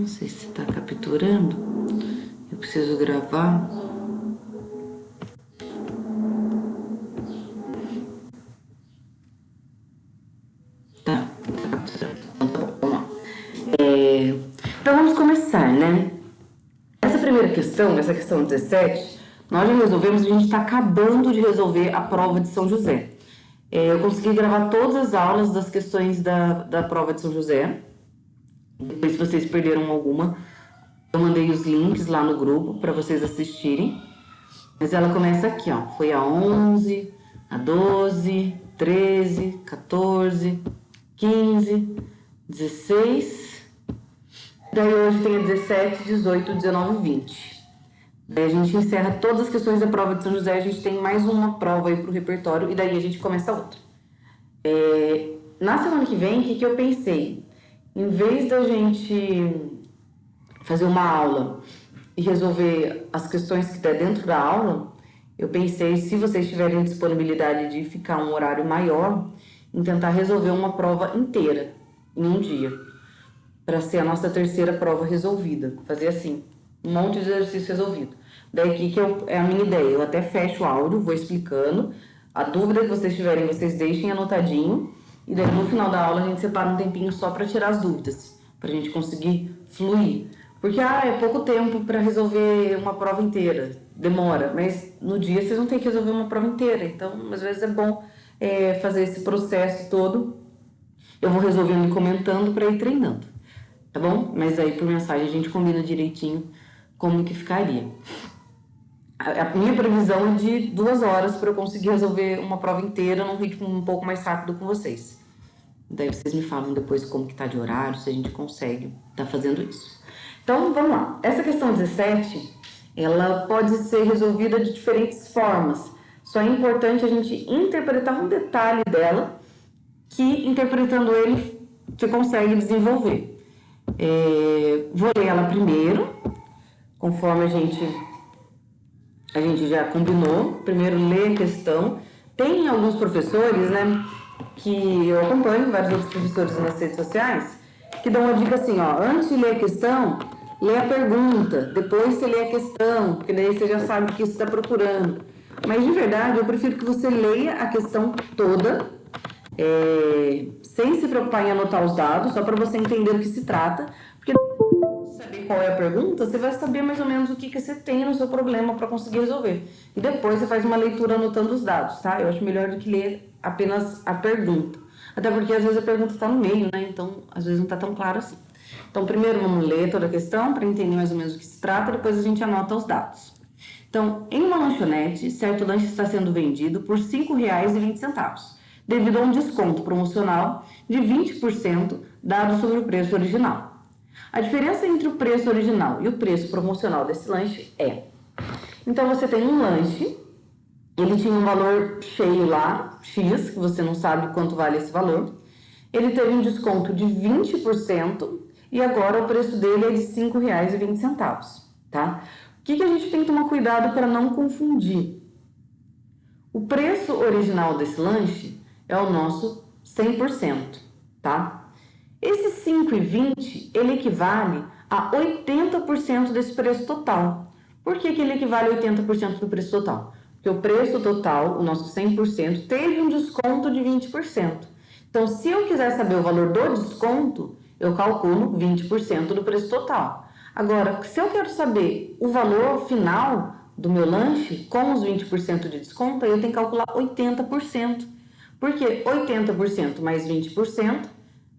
Não sei se tá capturando. Eu preciso gravar. Tá capturando. Então tá bom, vamos lá. Então vamos começar, né? Essa primeira questão, essa questão 17, nós já resolvemos, a gente está acabando de resolver a prova de São José. Eu consegui gravar todas as aulas das questões da prova de São José. Depois, se vocês perderam alguma, eu mandei os links lá no grupo para vocês assistirem. Mas ela começa aqui, ó. Foi a 11, a 12, 13, 14, 15, 16. Daí hoje tem a 17, 18, 19 e 20. Daí a gente encerra todas as questões da prova de São José. A gente tem mais uma prova aí pro repertório e daí a gente começa outra. Na semana que vem, o que eu pensei? Em vez da gente fazer uma aula e resolver as questões que der dentro da aula, eu pensei, se vocês tiverem disponibilidade de ficar um horário maior, em tentar resolver uma prova inteira em um dia, para ser a nossa terceira prova resolvida. Fazer assim, um monte de exercício resolvido. Daí aqui que é a minha ideia, eu até fecho o áudio, vou explicando, a dúvida que vocês tiverem, vocês deixem anotadinho, e daí no final da aula a gente separa um tempinho só para tirar as dúvidas, para a gente conseguir fluir. Porque, é pouco tempo para resolver uma prova inteira, demora, mas no dia vocês não têm que resolver uma prova inteira, então às vezes é bom fazer esse processo todo. Eu vou resolvendo e comentando para ir treinando, tá bom? Mas aí por mensagem a gente combina direitinho como que ficaria. A minha previsão é de 2 horas para eu conseguir resolver uma prova inteira num ritmo um pouco mais rápido com vocês. Daí vocês me falam depois como que tá de horário, se a gente consegue tá fazendo isso. Então, vamos lá. Essa questão 17, ela pode ser resolvida de diferentes formas. Só é importante a gente interpretar um detalhe dela, que interpretando ele, você consegue desenvolver. Vou ler ela primeiro, conforme a gente já combinou. Primeiro, ler a questão. Tem alguns professores, né, que eu acompanho, vários outros professores nas redes sociais, que dão uma dica assim, ó, antes de ler a questão, lê a pergunta, depois você lê a questão, porque daí você já sabe o que você está procurando. Mas, de verdade, eu prefiro que você leia a questão toda, sem se preocupar em anotar os dados, só para você entender do que se trata, porque saber qual é a pergunta, você vai saber mais ou menos o que você tem no seu problema para conseguir resolver. E depois você faz uma leitura anotando os dados, tá? Eu acho melhor do que ler apenas a pergunta. Até porque às vezes a pergunta está no meio, né? Então, às vezes não está tão claro assim. Então, primeiro vamos ler toda a questão para entender mais ou menos o que se trata, depois a gente anota os dados. Então, em uma lanchonete, certo lanche está sendo vendido por R$ 5,20, devido a um desconto promocional de 20% dado sobre o preço original. A diferença entre o preço original e o preço promocional desse lanche é... Então, você tem um lanche, ele tinha um valor cheio lá, X, que você não sabe quanto vale esse valor. Ele teve um desconto de 20% e agora o preço dele é de R$ 5,20, tá? O que a gente tem que tomar cuidado para não confundir? O preço original desse lanche é o nosso 100%, tá? Esse 5,20, ele equivale a 80% desse preço total. Por que ele equivale a 80% do preço total? Porque o preço total, o nosso 100%, teve um desconto de 20%. Então, se eu quiser saber o valor do desconto, eu calculo 20% do preço total. Agora, se eu quero saber o valor final do meu lanche com os 20% de desconto, aí eu tenho que calcular 80%. Porque 80% mais 20%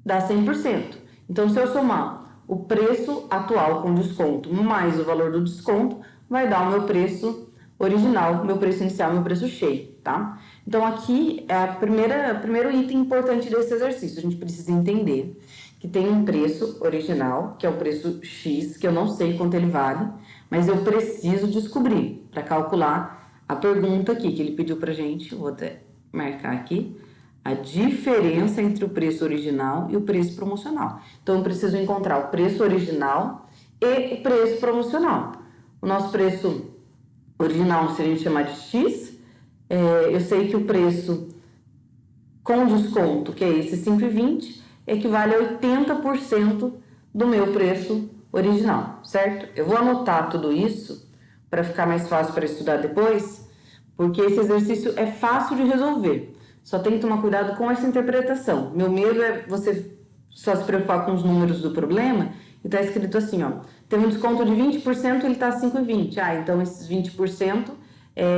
dá 100%. Então, se eu somar o preço atual com desconto mais o valor do desconto, vai dar o meu preço original, meu preço inicial, meu preço cheio, tá? Então, aqui é o primeiro item importante desse exercício. A gente precisa entender que tem um preço original, que é o preço X, que eu não sei quanto ele vale, mas eu preciso descobrir para calcular a pergunta aqui que ele pediu pra gente. Vou até marcar aqui a diferença entre o preço original e o preço promocional. Então, eu preciso encontrar o preço original e o preço promocional. O nosso preço original, se a gente chamar de X, eu sei que o preço com desconto, que é esse 5,20, equivale a 80% do meu preço original, certo? Eu vou anotar tudo isso para ficar mais fácil para estudar depois, porque esse exercício é fácil de resolver. Só tem que tomar cuidado com essa interpretação. Meu medo é você só se preocupar com os números do problema e tá escrito assim, ó, teve um desconto de 20%, ele tá 5,20. Ah, então esses 20%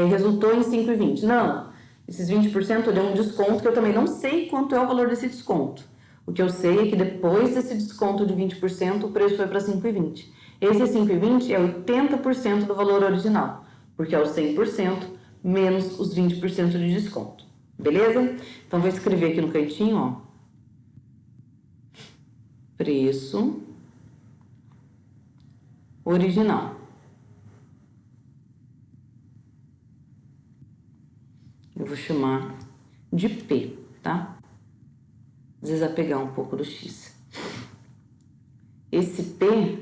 resultou em 5,20. Não, esses 20% deu um desconto que eu também não sei quanto é o valor desse desconto. O que eu sei é que depois desse desconto de 20%, o preço foi para 5,20. Esse 5,20 é 80% do valor original, porque é o 100% menos os 20% de desconto. Beleza? Então, vou escrever aqui no cantinho, ó. Preço original. Eu vou chamar de P, tá? Desapegar um pouco do X. Esse P,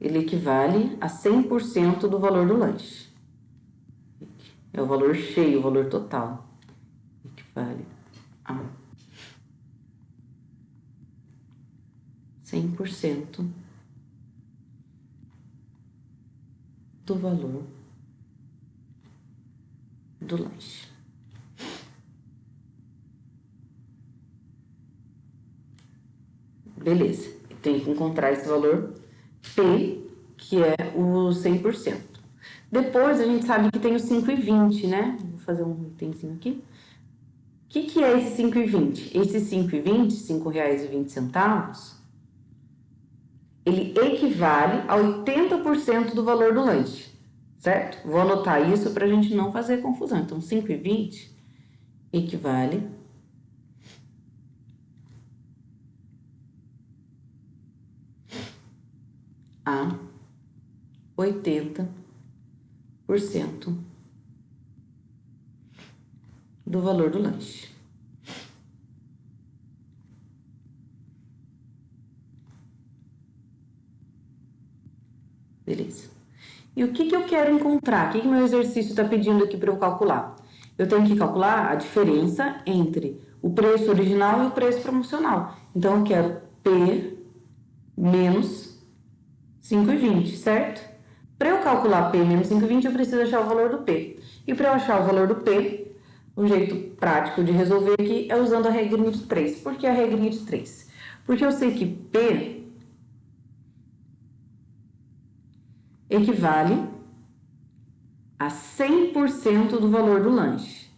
ele equivale a 100% do valor do lanche. É o valor cheio, o valor total. Equivale a 100% do valor do lanche. Beleza, tem que encontrar esse valor P, que é o 100%. Depois, a gente sabe que tem o 5,20, né? Vou fazer um itemzinho aqui. O que é esse 5,20? Esse 5,20, R$5,20, ele equivale a 80% do valor do lanche, certo? Vou anotar isso para a gente não fazer confusão. Então, 5,20 equivale a 80% do valor do lanche. Beleza. E o que eu quero encontrar? O que meu exercício está pedindo aqui para eu calcular? Eu tenho que calcular a diferença entre o preço original e o preço promocional. Então, eu quero P menos 5,20, certo? Para eu calcular P menos 5,20, eu preciso achar o valor do P. E para eu achar o valor do P, o jeito prático de resolver aqui é usando a regrinha de 3. Por que a regrinha de 3? Porque eu sei que P equivale a 100% do valor do lanche.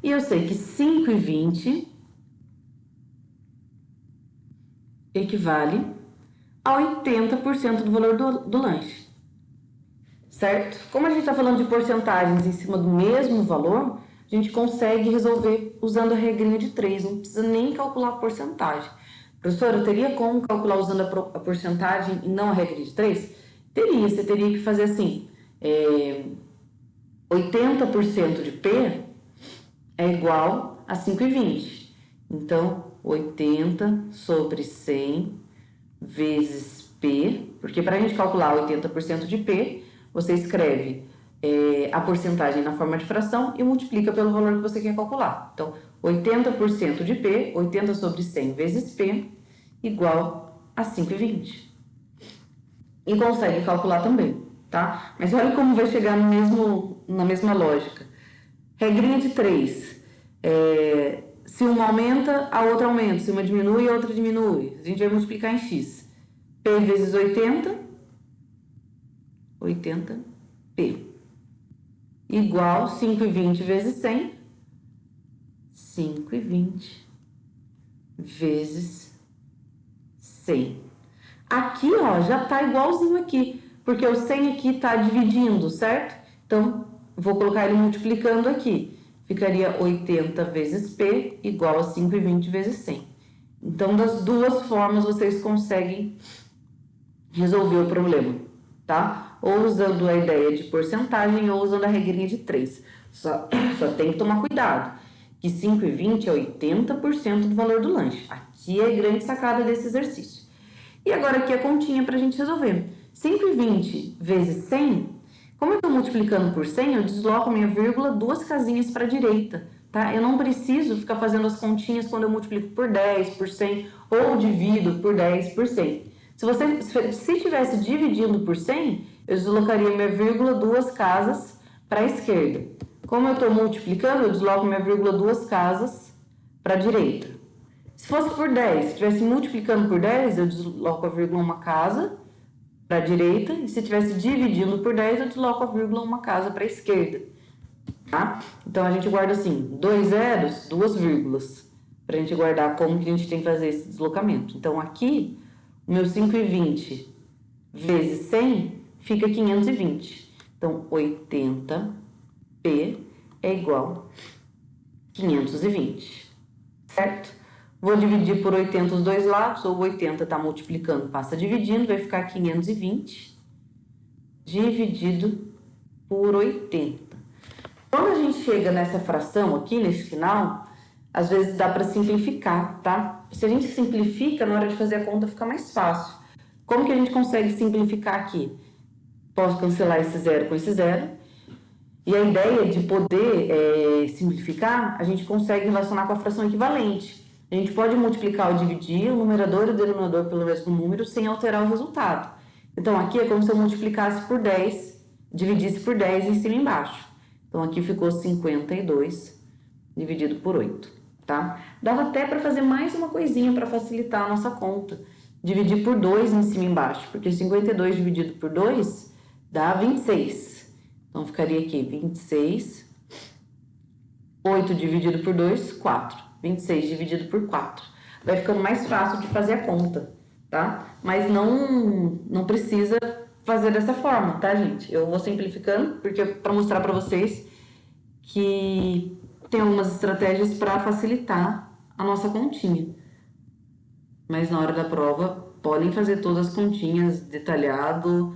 E eu sei que 5,20 equivale a 80% do valor do lanche. Certo? Como a gente está falando de porcentagens em cima do mesmo valor, a gente consegue resolver usando a regrinha de 3, não precisa nem calcular a porcentagem. Professora, eu teria como calcular usando a porcentagem e não a regra de 3? Teria, você teria que fazer assim, 80% de P é igual a 5,20. Então, 80 sobre 100 vezes P, porque para a gente calcular 80% de P, você escreve a porcentagem na forma de fração e multiplica pelo valor que você quer calcular. Então, 80% de P, 80 sobre 100 vezes P, igual a 5,20. E consegue calcular também, tá? Mas olha como vai chegar na mesma lógica. Regrinha de 3. Se uma aumenta, a outra aumenta. Se uma diminui, a outra diminui. A gente vai multiplicar em x. P vezes 80, 80P. Igual 5,20 vezes 100, 5,20 vezes 100. Aqui, ó, já tá igualzinho aqui, porque o 100 aqui tá dividindo, certo? Então, vou colocar ele multiplicando aqui. Ficaria 80 vezes P igual a 5,20 vezes 100. Então, das duas formas, vocês conseguem resolver o problema, tá? Ou usando a ideia de porcentagem ou usando a regrinha de 3. Só tem que tomar cuidado, que 5,20 é 80% do valor do lanche. Aqui é a grande sacada desse exercício. E agora aqui a continha para a gente resolver. 5,20 vezes 100, como eu estou multiplicando por 100, eu desloco a minha vírgula 2 casinhas para a direita, tá? Eu não preciso ficar fazendo as continhas quando eu multiplico por 10, por 100 ou divido por 10, por 100. Se estivesse dividindo por 100, eu deslocaria minha vírgula 2 casas para a esquerda. Como eu estou multiplicando, eu desloco minha vírgula 2 casas para a direita. Se fosse por 10, se estivesse multiplicando por 10, eu desloco a vírgula 1 casa para a direita. E se estivesse dividindo por 10, eu desloco a vírgula 1 casa para a esquerda. Tá? Então, a gente guarda assim, 2 zeros, 2 vírgulas. Para a gente guardar como que a gente tem que fazer esse deslocamento. Então, aqui, o meu 520 vezes 100 fica 520. Então, 80p é igual a 520, certo? Vou dividir por 80 os dois lados, ou 80 está multiplicando, passa dividindo, vai ficar 520 dividido por 80. Quando a gente chega nessa fração aqui, nesse final, às vezes dá para simplificar, tá? Se a gente simplifica, na hora de fazer a conta fica mais fácil. Como que a gente consegue simplificar aqui? Posso cancelar esse zero com esse zero. E a ideia de poder simplificar, a gente consegue relacionar com a fração equivalente. A gente pode multiplicar ou dividir o numerador e o denominador pelo mesmo número sem alterar o resultado. Então, aqui é como se eu multiplicasse por 10, dividisse por 10 em cima e embaixo. Então, aqui ficou 52 dividido por 8, tá? Dava até para fazer mais uma coisinha para facilitar a nossa conta. Dividir por 2 em cima e embaixo, porque 52 dividido por 2 dá 26. Então, ficaria aqui 26, 8 dividido por 2, 4. 26 dividido por 4. Vai ficando mais fácil de fazer a conta, tá? Mas não precisa fazer dessa forma, tá, gente? Eu vou simplificando, porque para mostrar para vocês que tem algumas estratégias para facilitar a nossa continha. Mas na hora da prova, podem fazer todas as continhas detalhado,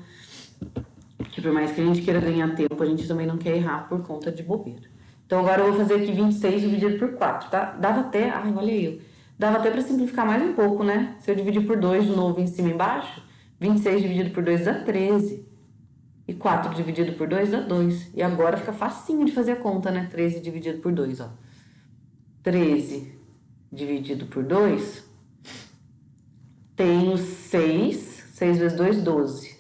que por mais que a gente queira ganhar tempo, a gente também não quer errar por conta de bobeira. Então, agora eu vou fazer aqui 26 dividido por 4, tá? Dava até... Ai, olha eu. Dava até para simplificar mais um pouco, né? Se eu dividir por 2 de novo em cima e embaixo, 26 dividido por 2 dá 13. E 4 dividido por 2 dá 2. E agora fica facinho de fazer a conta, né? 13 dividido por 2, ó. 13 dividido por 2, tenho 6. 6 vezes 2, 12.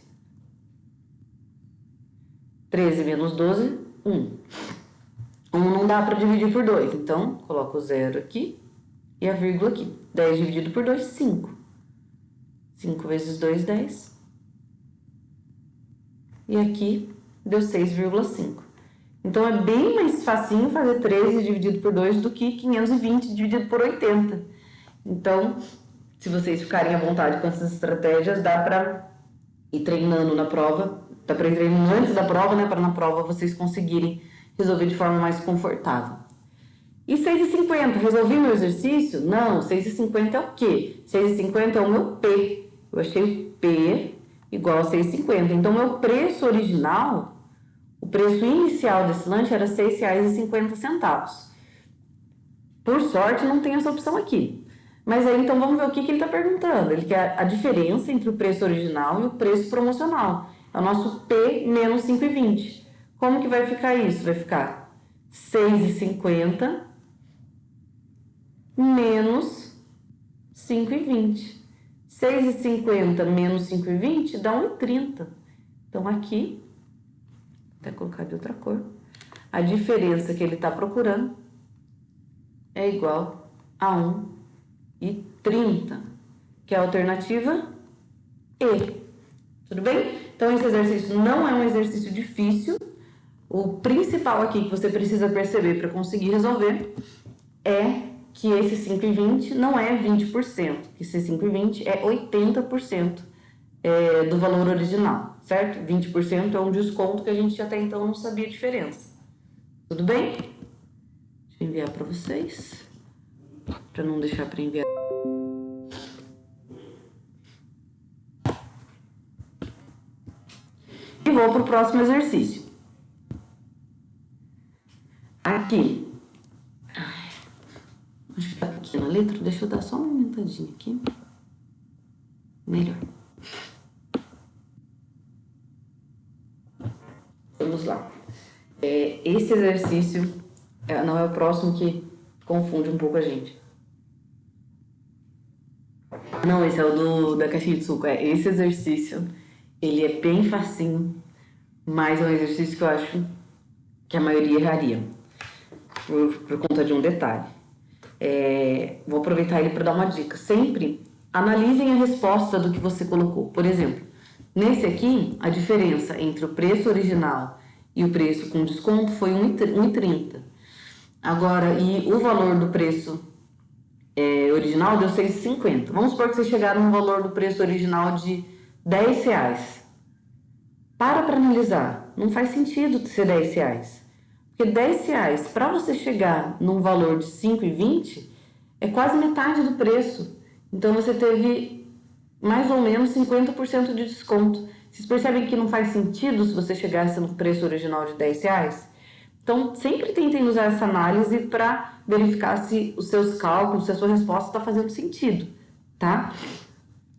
13 menos 12, 1. 1 não dá para dividir por 2, então coloco o 0 aqui e a vírgula aqui. 10 dividido por 2, 5. 5 vezes 2, 10. E aqui deu 6,5. Então, é bem mais facinho fazer 13 dividido por 2 do que 520 dividido por 80. Então, se vocês ficarem à vontade com essas estratégias, dá para ir treinando na prova, dá para ir treinando antes da prova, né, para na prova vocês conseguirem resolver de forma mais confortável. E 6,50, resolvi meu exercício? Não, 6,50 é o quê? 6,50 é o meu P. Eu achei o P igual a 6,50. Então, meu preço original, o preço inicial desse lanche era R$ 6,50. Por sorte, não tem essa opção aqui. Mas aí, então, vamos ver o que ele está perguntando. Ele quer a diferença entre o preço original e o preço promocional. É o nosso P menos 5,20. Como que vai ficar isso? Vai ficar 6,50 menos 5,20. 6,50 menos 5,20 dá 1,30. Então, aqui, vou até colocar de outra cor, a diferença que ele está procurando é igual a 1,30, que é a alternativa E. Tudo bem? Então, esse exercício não é um exercício difícil. O principal aqui que você precisa perceber para conseguir resolver é que esse 5,20 não é 20%, que esse 5,20 é 80% do valor original, certo? 20% é um desconto que a gente até então não sabia a diferença. Tudo bem? Deixa eu enviar para vocês, para não deixar para enviar. E vou para o próximo exercício. Aqui. Acho que tá pequena a letra, deixa eu dar só uma aumentadinha aqui. Melhor. Vamos lá. Esse exercício não é o próximo que confunde um pouco a gente. Não, esse é o da caixinha de suco. Esse exercício, ele é bem facinho, mas é um exercício que eu acho que a maioria erraria, por conta de um detalhe. Vou aproveitar ele para dar uma dica. Sempre analisem a resposta do que você colocou. Por exemplo, nesse aqui, a diferença entre o preço original e o preço com desconto foi 1,30. Agora, e o valor do preço original deu 6,50. Vamos supor que você chegaram no valor do preço original de R$10. Para analisar. Não faz sentido ser R$10. Porque R$10, para você chegar num valor de 5,20, é quase metade do preço. Então, você teve mais ou menos 50% de desconto. Vocês percebem que não faz sentido se você chegasse no preço original de R$10? Então, sempre tentem usar essa análise para verificar se os seus cálculos, se a sua resposta está fazendo sentido, tá?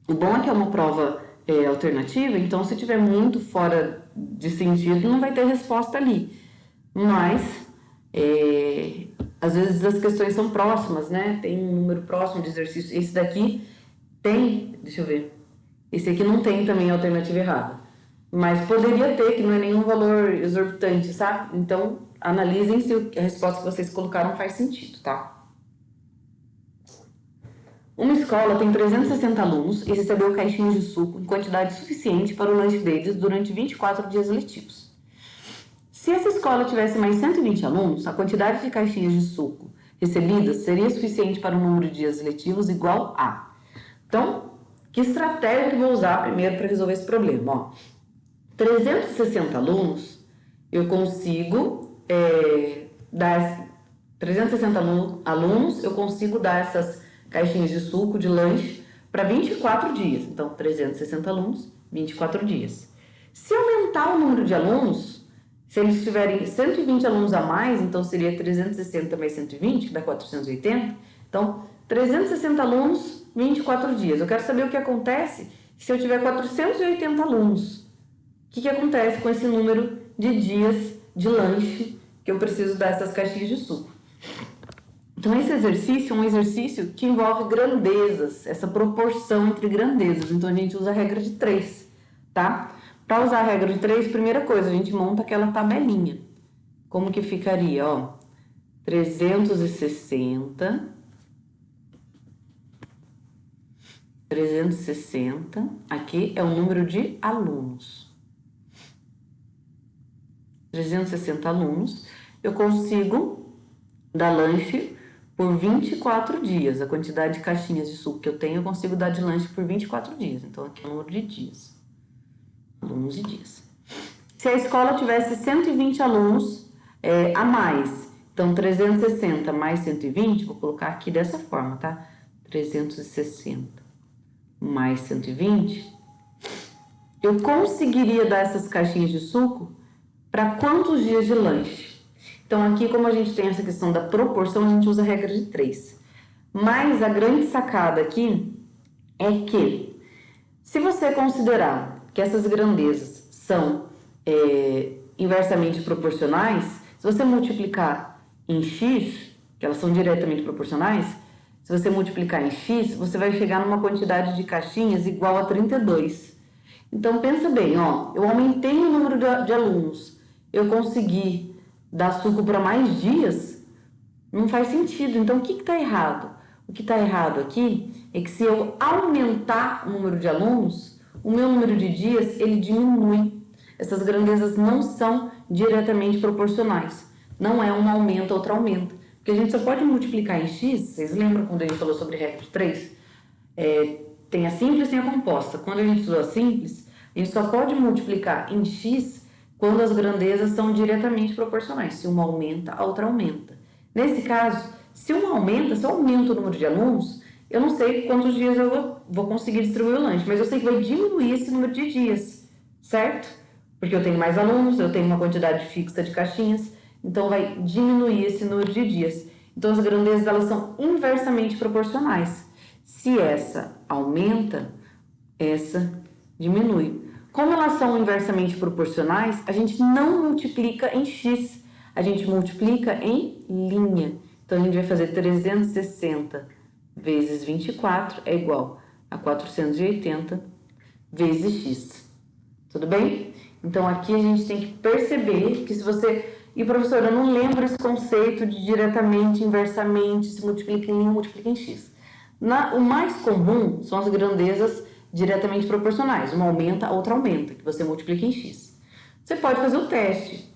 O bom é que é uma prova alternativa, então se tiver muito fora de sentido, não vai ter resposta ali. Mas, às vezes as questões são próximas, né? Tem um número próximo de exercício. Esse daqui tem, deixa eu ver. Esse aqui não tem também alternativa errada. Mas poderia ter, que não é nenhum valor exorbitante, sabe? Então, analisem se a resposta que vocês colocaram faz sentido, tá? Uma escola tem 360 alunos e recebeu caixinhas de suco em quantidade suficiente para o lanche deles durante 24 dias letivos. Se essa escola tivesse mais 120 alunos, a quantidade de caixinhas de suco recebidas seria suficiente para um número de dias letivos igual a... Então, que estratégia que eu vou usar primeiro para resolver esse problema? Ó, 360 alunos, eu consigo dar 360 alunos, eu consigo dar essas caixinhas de suco, de lanche, para 24 dias. Então, 360 alunos, 24 dias. Se aumentar o número de alunos, se eles tiverem 120 alunos a mais, então seria 360 mais 120, que dá 480. Então, 360 alunos, 24 dias. Eu quero saber o que acontece se eu tiver 480 alunos. O que acontece com esse número de dias de lanche que eu preciso dar essas caixinhas de suco? Então, esse exercício é um exercício que envolve grandezas, essa proporção entre grandezas. Então, a gente usa a regra de 3, tá? Para usar a regra de 3, primeira coisa, a gente monta aquela tabelinha. Como que ficaria, ó? 360, aqui é o número de alunos. 360 alunos, eu consigo dar lanche por 24 dias. A quantidade de caixinhas de suco que eu tenho, eu consigo dar de lanche por 24 dias. Então, aqui é o número de dias. Alunos e dias. Se a escola tivesse 120 alunos a mais, então 360 mais 120, vou colocar aqui dessa forma, tá? 360 mais 120, eu conseguiria dar essas caixinhas de suco para quantos dias de lanche? Então, aqui, como a gente tem essa questão da proporção, a gente usa a regra de 3. Mas a grande sacada aqui é que, se você considerar que essas grandezas são inversamente proporcionais, se você multiplicar em x, que elas são diretamente proporcionais, se você multiplicar em x, você vai chegar numa quantidade de caixinhas igual a 32. Então, pensa bem, ó, eu aumentei o número de alunos, eu consegui dar suco para mais dias, não faz sentido. Então, o que está errado? O que está errado aqui é que se eu aumentar o número de alunos, o meu número de dias, ele diminui. Essas grandezas não são diretamente proporcionais. Não é um aumenta, outro aumenta. Porque a gente só pode multiplicar em x, vocês lembram quando a gente falou sobre regra de 3? Tem a simples e tem a composta. Quando a gente usou a simples, a gente só pode multiplicar em x quando as grandezas são diretamente proporcionais. Se uma aumenta, a outra aumenta. Nesse caso, se uma aumenta, se eu aumento o número de alunos, eu não sei quantos dias eu vou conseguir distribuir o lanche, mas eu sei que vai diminuir esse número de dias, certo? Porque eu tenho mais alunos, eu tenho uma quantidade fixa de caixinhas, então vai diminuir esse número de dias. Então, as grandezas, elas são inversamente proporcionais. Se essa aumenta, essa diminui. Como elas são inversamente proporcionais, a gente não multiplica em x, a gente multiplica em linha. Então, a gente vai fazer 360 vezes 24 é igual a 480 vezes x. Tudo bem? Então, aqui a gente tem que perceber que se você... E, professora, eu não lembro esse conceito de diretamente, inversamente, se multiplica em linha, multiplica em x. O mais comum são as grandezas diretamente proporcionais. Uma aumenta, a outra aumenta, que você multiplica em x. Você pode fazer o teste.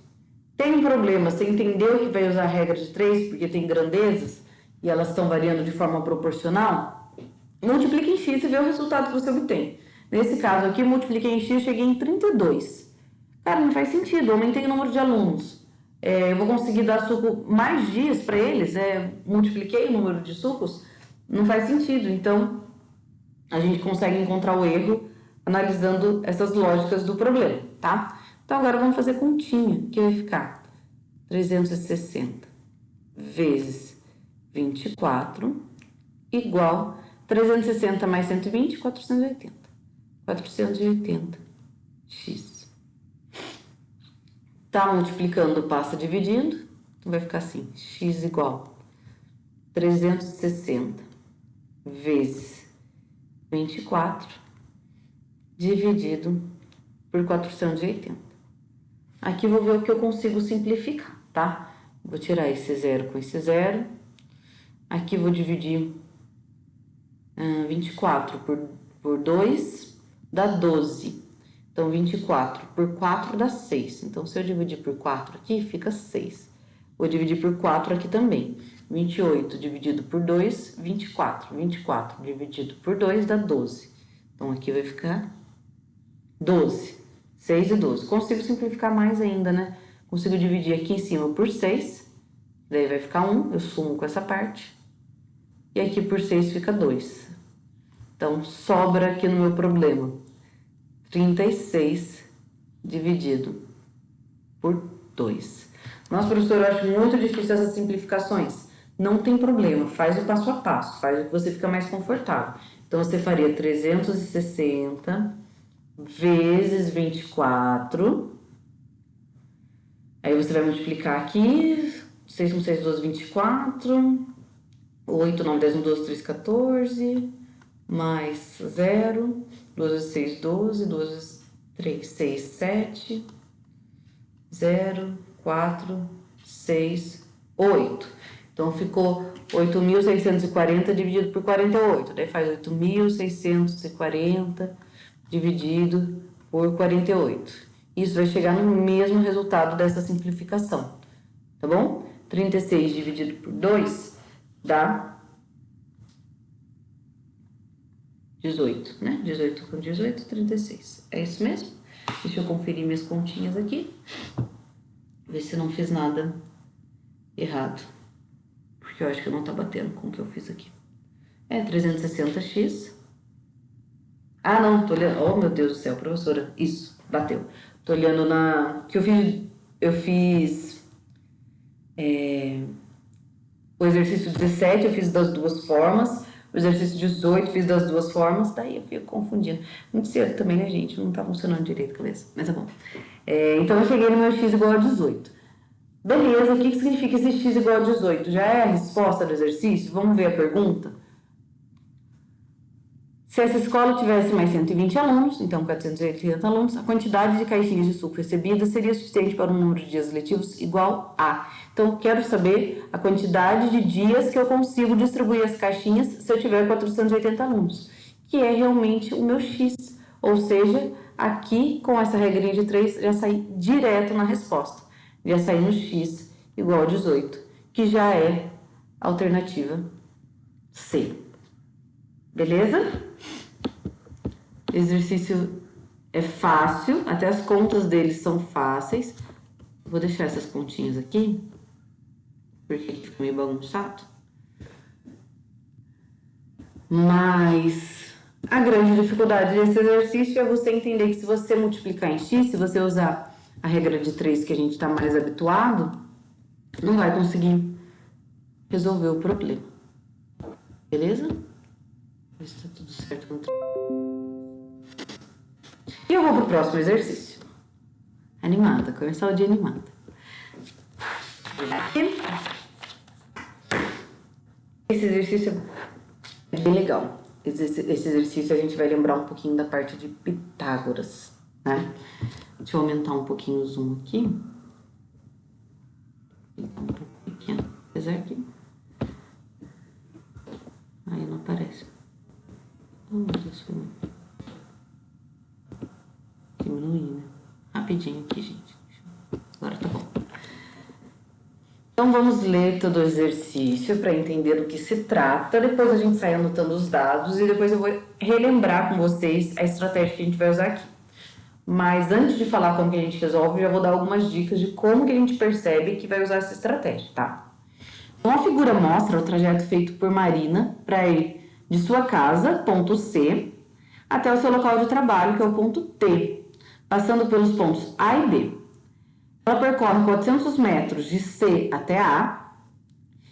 Tem um problema, você entendeu que vai usar a regra de 3, porque tem grandezas e elas estão variando de forma proporcional? Multiplica em x e vê o resultado que você obtém. Nesse caso aqui, multipliquei em x, cheguei em 32. Cara, não faz sentido, eu aumentei o número de alunos. Eu vou conseguir dar suco mais dias para eles, multipliquei o número de sucos, não faz sentido. Então, a gente consegue encontrar o erro analisando essas lógicas do problema, tá? Então, agora vamos fazer continha, que vai ficar 360 vezes 24 igual 360 mais 120, 480. 480x. Tá multiplicando, passa dividindo, então vai ficar assim, x igual 360 vezes 24 dividido por 480. Aqui vou ver o que eu consigo simplificar, tá? Vou tirar esse zero com esse zero. Aqui vou dividir 24 por 2 dá 12. Então, 24 por 4 dá 6. Então, se eu dividir por 4 aqui, fica 6. Vou dividir por 4 aqui também. 28 dividido por 2, 24. 24 dividido por 2 dá 12. Então, aqui vai ficar 12. 6 e 12. Consigo simplificar mais ainda, né? Consigo dividir aqui em cima por 6. Daí vai ficar 1. Eu sumo com essa parte. E aqui por 6 fica 2. Então, sobra aqui no meu problema 36 dividido por 2. Nossa, professor, eu acho muito difícil essas simplificações. Não tem problema, faz o passo a passo, faz o que você fica mais confortável. Então, você faria 360 vezes 24. Aí, você vai multiplicar aqui. 6 com 6, 12, 24. 8, 9, 10, 1, 12, 3, 14. Mais 0. 12, 6, 12. 12, 3, 6, 7. 0, 4, 6, 8. Então, ficou 8.640 dividido por 48. Daí faz 8.640 dividido por 48. Isso vai chegar no mesmo resultado dessa simplificação, tá bom? 36 dividido por 2 dá 18, né? 18 com 18, 36. É isso mesmo? Deixa eu conferir minhas continhas aqui. Ver se eu não fiz nada errado. Porque eu acho que não tá batendo com o que eu fiz aqui. 360x. Ah, não, tô olhando. Oh, meu Deus do céu, professora. Isso, bateu. Tô olhando na... que eu fiz o exercício 17, eu fiz das duas formas. O exercício 18, fiz das duas formas. Daí eu fico confundindo. Muito cedo também, né, gente? Não tá funcionando direito a cabeça. Mas tá bom. Então, eu cheguei no meu x igual a 18. Beleza, o que significa esse x igual a 18? Já é a resposta do exercício? Vamos ver a pergunta? Se essa escola tivesse mais 120 alunos, então 480 alunos, a quantidade de caixinhas de suco recebidas seria suficiente para um número de dias letivos igual a. Então, eu quero saber a quantidade de dias que eu consigo distribuir as caixinhas se eu tiver 480 alunos, que é realmente o meu x. Ou seja, aqui, com essa regrinha de 3, já saí direto na resposta. Já saí no x igual a 18, que já é a alternativa C. Beleza? Exercício é fácil, até as contas deles são fáceis. Vou deixar essas continhas aqui, porque fica meio bagunçado. Mas a grande dificuldade desse exercício é você entender que se você multiplicar em x, se você usar a regra de 3 que a gente está mais habituado, não vai conseguir resolver o problema. Beleza? Ver se tá tudo certo. E eu vou pro próximo exercício. Animada, começar o dia animada. Esse exercício é bem legal. Esse exercício a gente vai lembrar um pouquinho da parte de Pitágoras, né? Deixa eu aumentar um pouquinho o zoom aqui. Fica um pouco pequeno, apesar que... Aí não aparece. Oh, meu Deus, foi diminuir, né? Rapidinho aqui, gente. Agora tá bom. Então, vamos ler todo o exercício para entender do que se trata. Depois a gente sai anotando os dados e depois eu vou relembrar com vocês a estratégia que a gente vai usar aqui. Mas antes de falar como que a gente resolve, eu já vou dar algumas dicas de como que a gente percebe que vai usar essa estratégia, tá? Então, a figura mostra o trajeto feito por Marina para ir de sua casa, ponto C, até o seu local de trabalho, que é o ponto T, passando pelos pontos A e B. Ela percorre 400 metros de C até A,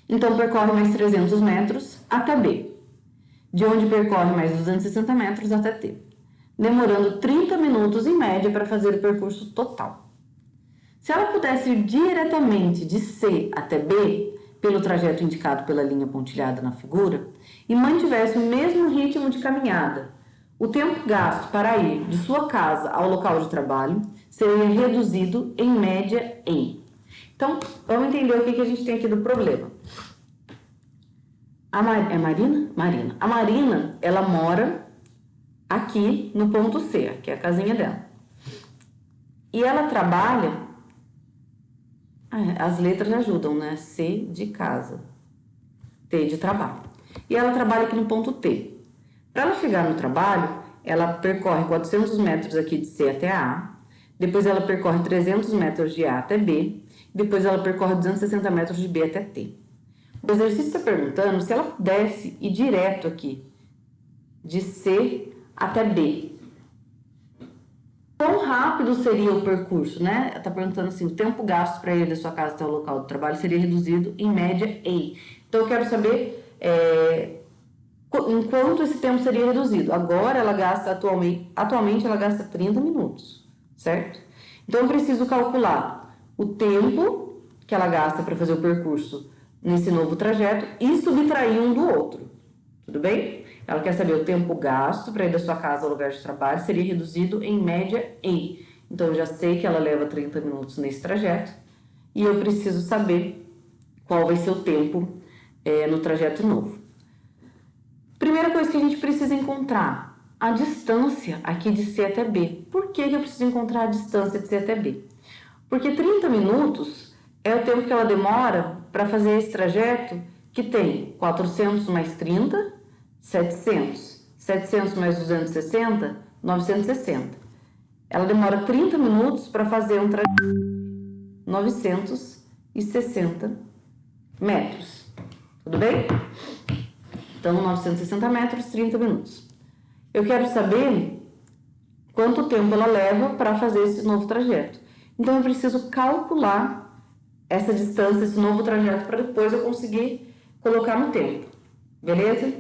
então percorre mais 300 metros até B, de onde percorre mais 260 metros até T, demorando 30 minutos em média para fazer o percurso total. Se ela pudesse ir diretamente de C até B, pelo trajeto indicado pela linha pontilhada na figura, e mantivesse o mesmo ritmo de caminhada, o tempo gasto para ir de sua casa ao local de trabalho seria reduzido em média em. Então, vamos entender o que a gente tem aqui do problema. É Marina? Marina. A Marina, ela mora aqui no ponto C, que é a casinha dela. E ela trabalha... as letras ajudam, né? C de casa, T de trabalho. E ela trabalha aqui no ponto T. Para ela chegar no trabalho, ela percorre 400 metros aqui de C até A, depois ela percorre 300 metros de A até B, depois ela percorre 260 metros de B até T. O exercício está perguntando se ela pudesse ir direto aqui, de C até B. Quão rápido seria o percurso, né? Está perguntando assim, o tempo gasto para ir da sua casa até o local do trabalho seria reduzido em média em. Então, eu quero saber em quanto esse tempo seria reduzido. Agora, ela gasta, atualmente ela gasta 30 minutos, certo? Então, eu preciso calcular o tempo que ela gasta para fazer o percurso nesse novo trajeto e subtrair um do outro, tudo bem? Ela quer saber o tempo gasto para ir da sua casa ao lugar de trabalho seria reduzido em média em. Então, eu já sei que ela leva 30 minutos nesse trajeto e eu preciso saber qual vai ser o tempo no trajeto novo. Primeira coisa que a gente precisa encontrar, a distância aqui de C até B. Por que eu preciso encontrar a distância de C até B? Porque 30 minutos é o tempo que ela demora para fazer esse trajeto que tem 400 mais 30, 700. 700 mais 260, 960. Ela demora 30 minutos para fazer um trajeto 960 metros. Tudo bem? Então, 960 metros, 30 minutos. Eu quero saber quanto tempo ela leva para fazer esse novo trajeto. Então, eu preciso calcular essa distância, esse novo trajeto, para depois eu conseguir colocar no tempo. Beleza?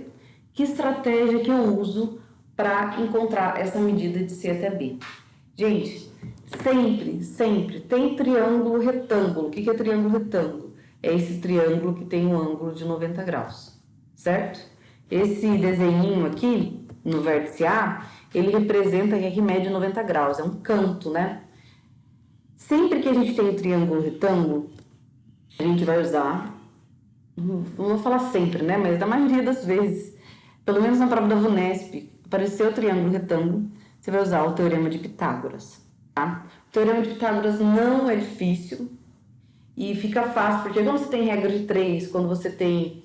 Que estratégia que eu uso para encontrar essa medida de C até B? Gente, sempre tem triângulo retângulo. O que é triângulo retângulo? É esse triângulo que tem um ângulo de 90 graus, certo? Esse desenhinho aqui, no vértice A, ele representa que aqui mede 90 graus, é um canto, né? Sempre que a gente tem um triângulo retângulo, a gente vai usar, não vou falar sempre, né? Mas na maioria das vezes, pelo menos na prova da VUNESP, apareceu o triângulo retângulo, você vai usar o Teorema de Pitágoras, tá? O Teorema de Pitágoras não é difícil e fica fácil, porque quando você tem regra de 3, quando você tem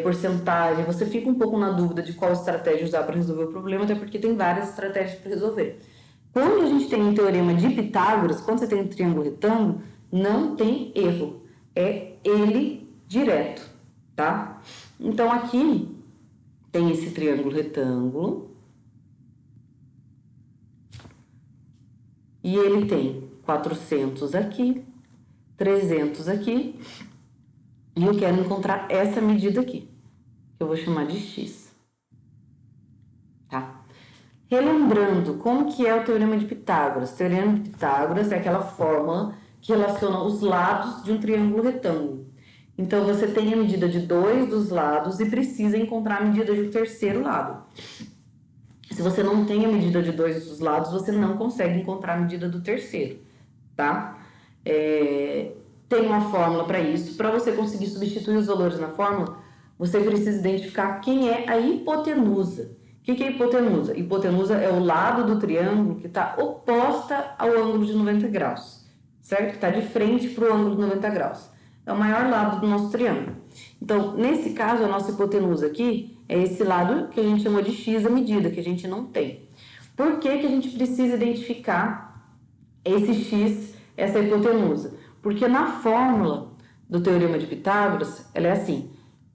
porcentagem, você fica um pouco na dúvida de qual estratégia usar para resolver o problema, até porque tem várias estratégias para resolver. Quando a gente tem um teorema de Pitágoras, quando você tem um triângulo retângulo, não tem erro, é ele direto, tá? Então, aqui tem esse triângulo retângulo e ele tem 400 aqui, 300 aqui, e eu quero encontrar essa medida aqui, que eu vou chamar de x, tá? Relembrando, como que é o Teorema de Pitágoras? O Teorema de Pitágoras é aquela fórmula que relaciona os lados de um triângulo retângulo. Então, você tem a medida de 2 dos lados e precisa encontrar a medida de um terceiro lado. Se você não tem a medida de 2 dos lados, você não consegue encontrar a medida do terceiro, tá? Tem uma fórmula para isso. Para você conseguir substituir os valores na fórmula, você precisa identificar quem é a hipotenusa. O que é hipotenusa? Hipotenusa é o lado do triângulo que está oposta ao ângulo de 90 graus, certo? Que está de frente para o ângulo de 90 graus. É o maior lado do nosso triângulo. Então, nesse caso, a nossa hipotenusa aqui é esse lado que a gente chamou de x a medida, que a gente não tem. Por que a gente precisa identificar esse x, essa hipotenusa? Porque na fórmula do Teorema de Pitágoras, ela é assim: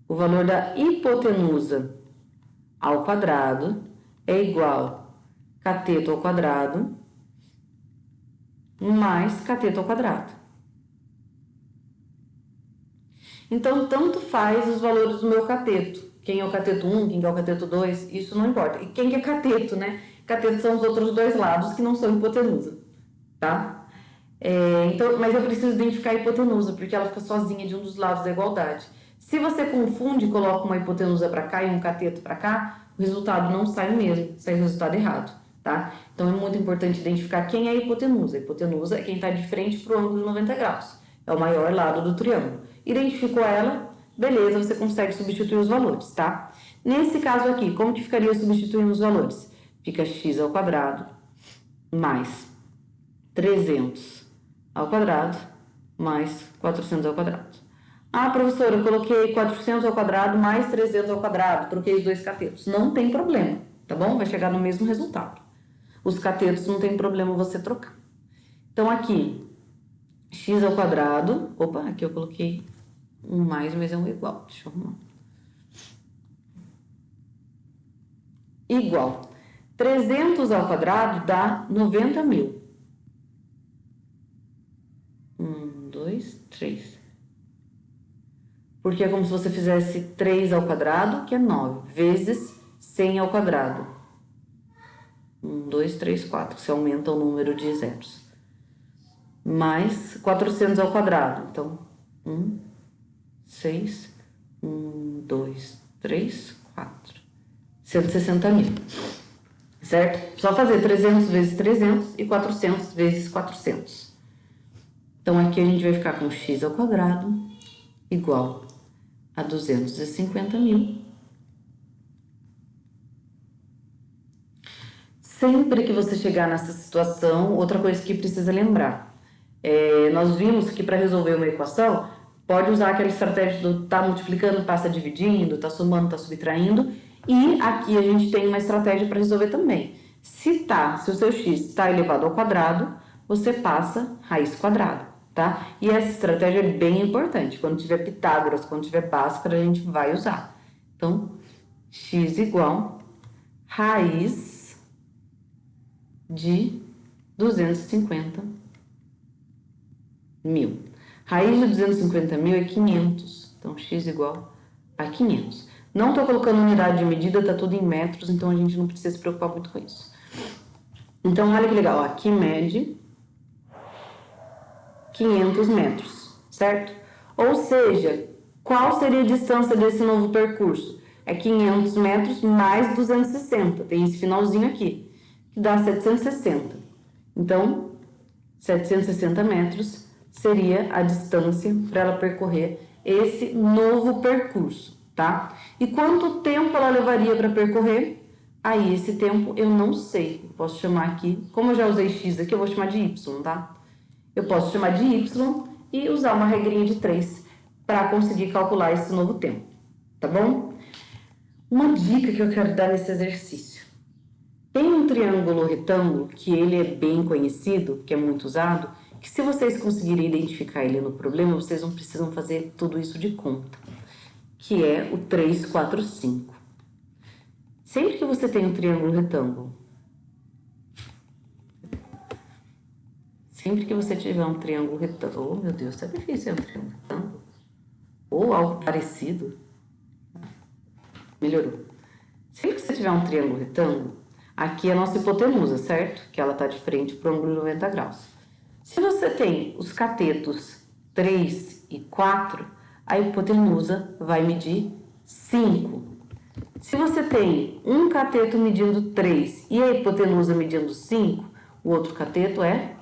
o valor da hipotenusa ao quadrado é igual a cateto ao quadrado mais cateto ao quadrado. Então, tanto faz os valores do meu cateto. Quem é o cateto 1, quem é o cateto 2, isso não importa. E quem é cateto, né? Cateto são os outros dois lados que não são hipotenusa, tá? Então, mas eu preciso identificar a hipotenusa, porque ela fica sozinha de um dos lados da igualdade. Se você confunde e coloca uma hipotenusa para cá e um cateto para cá, o resultado não sai o mesmo, sai o resultado errado, tá? Então, é muito importante identificar quem é a hipotenusa. A hipotenusa é quem está de frente para o ângulo de 90 graus. É o maior lado do triângulo. Identificou ela, beleza, você consegue substituir os valores, tá? Nesse caso aqui, como que ficaria substituindo os valores? Fica x ao quadrado mais 300 ao quadrado mais 400 ao quadrado. Ah, professora, eu coloquei 400 ao quadrado mais 300 ao quadrado, troquei os dois catetos. Não tem problema, tá bom? Vai chegar no mesmo resultado. Os catetos não tem problema você trocar. Então, aqui, x ao quadrado... Opa, aqui eu coloquei um mais, mas é um igual. Deixa eu arrumar. Igual. 300 ao quadrado dá 90 mil. 1, 2, 3. Porque é como se você fizesse 3 ao quadrado, que é 9, vezes 100 ao quadrado. 1, 2, 3, 4. Você aumenta o número de zeros. Mais 400 ao quadrado. Então, 1, 6, 1, 2, 3, 4. 160 mil. Certo? Só fazer 300 vezes 300 e 400 vezes 400. Então, aqui a gente vai ficar com x ao quadrado igual a 250 mil. Sempre que você chegar nessa situação, outra coisa que precisa lembrar. Nós vimos que para resolver uma equação, pode usar aquela estratégia do tá multiplicando, passa dividindo, tá somando, tá subtraindo. E aqui a gente tem uma estratégia para resolver também. Se o seu x está elevado ao quadrado, você passa raiz quadrada, tá? E essa estratégia é bem importante. Quando tiver Pitágoras, quando tiver Bhaskara, a gente vai usar. Então, x igual raiz de 250 mil. Raiz de 250 mil é 500. Então, x igual a 500. Não estou colocando unidade de medida, tá tudo em metros, então a gente não precisa se preocupar muito com isso. Então, olha que legal, ó, aqui mede 500 metros, certo? Ou seja, qual seria a distância desse novo percurso? É 500 metros mais 260, tem esse finalzinho aqui, que dá 760. Então, 760 metros seria a distância para ela percorrer esse novo percurso, tá? E quanto tempo ela levaria para percorrer? Aí, esse tempo eu não sei. Eu posso chamar aqui, como eu já usei x aqui, eu vou chamar de y, tá? Eu posso chamar de y e usar uma regrinha de 3 para conseguir calcular esse novo tempo, tá bom? Uma dica que eu quero dar nesse exercício. Tem um triângulo retângulo que ele é bem conhecido, que é muito usado, que se vocês conseguirem identificar ele no problema, vocês não precisam fazer tudo isso de conta, que é o 3, 4, 5. Sempre que você tem um triângulo retângulo, sempre que você tiver um triângulo retângulo, oh meu Deus, tá difícil, é um triângulo retângulo, ou algo parecido, melhorou. Sempre que você tiver um triângulo retângulo, aqui é a nossa hipotenusa, certo? Que ela tá de frente para o ângulo de 90 graus. Se você tem os catetos 3 e 4, a hipotenusa vai medir 5. Se você tem um cateto medindo 3 e a hipotenusa medindo 5, o outro cateto é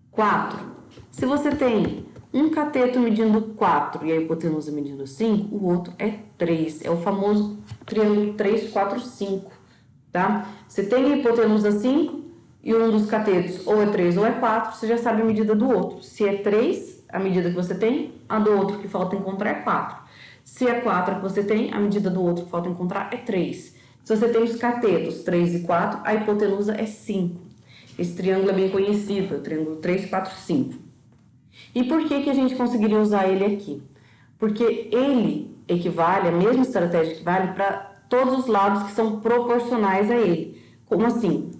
4. Se você tem um cateto medindo 4 e a hipotenusa medindo 5, o outro é 3. É o famoso triângulo 3, 4, 5, tá? Você tem a hipotenusa 5 e um dos catetos ou é 3 ou é 4, você já sabe a medida do outro. Se é 3, a medida que você tem, a do outro que falta encontrar é 4. Se é 4 que você tem, a medida do outro que falta encontrar é 3. Se você tem os catetos 3 e 4, a hipotenusa é 5. Esse triângulo é bem conhecido, é o triângulo 3, 4, 5. E por que a gente conseguiria usar ele aqui? Porque ele equivale, a mesma estratégia equivale para todos os lados que são proporcionais a ele. Como assim?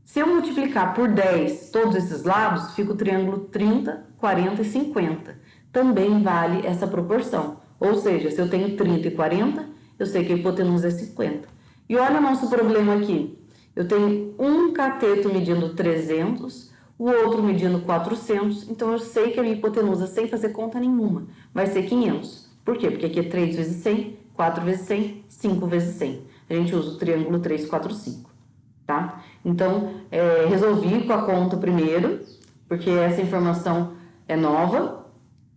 Se eu multiplicar por 10 todos esses lados, fica o triângulo 30, 40 e 50. Também vale essa proporção. Ou seja, se eu tenho 30 e 40, eu sei que a hipotenusa é 50. E olha o nosso problema aqui. Eu tenho um cateto medindo 300, o outro medindo 400, então eu sei que a minha hipotenusa, sem fazer conta nenhuma, vai ser 500. Por quê? Porque aqui é 3 vezes 100, 4 vezes 100, 5 vezes 100. A gente usa o triângulo 3, 4, 5. Tá? Então, resolvi com a conta primeiro, porque essa informação é nova,